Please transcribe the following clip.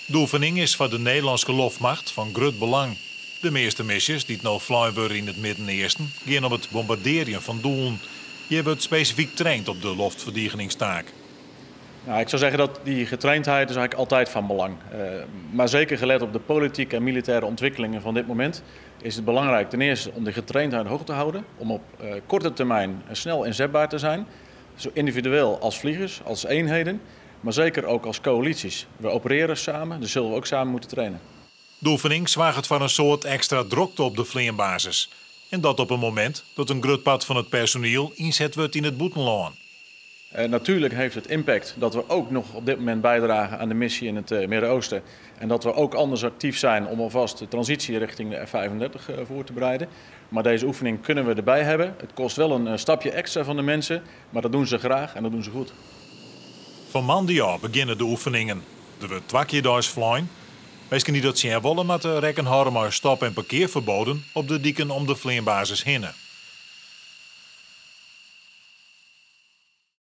De oefening is voor de Nederlandse luchtmacht van groot belang. De meeste missies die het nou vliegen worden in het Midden-Oosten gaan op het bombarderen van doelen. Je wordt specifiek traind op de luchtverdedigeringstaak. Nou, ik zou zeggen dat die getraindheid is eigenlijk altijd van belang. Maar zeker gelet op de politieke en militaire ontwikkelingen van dit moment is het belangrijk ten eerste om de getraindheid hoog te houden. Om op korte termijn snel inzetbaar te zijn. Zo individueel als vliegers, als eenheden, maar zeker ook als coalities. We opereren samen, dus zullen we ook samen moeten trainen. De oefening zwaagt voor een soort extra drukte op de vliegbasis. En dat op een moment dat een groot pad van het personeel inzet wordt in het buitenland. Natuurlijk heeft het impact dat we ook nog op dit moment bijdragen aan de missie in het Midden-Oosten. En dat we ook anders actief zijn om alvast de transitie richting de F-35 voor te bereiden. Maar deze oefening kunnen we erbij hebben. Het kost wel een stapje extra van de mensen, maar dat doen ze graag en dat doen ze goed. Van maandag beginnen de oefeningen. Er wordt 2 keer daags vliegen. Mensen die dat zien willen, maar rekken houden maar stop- en parkeerverboden op de dieken om de vliegbasis heen.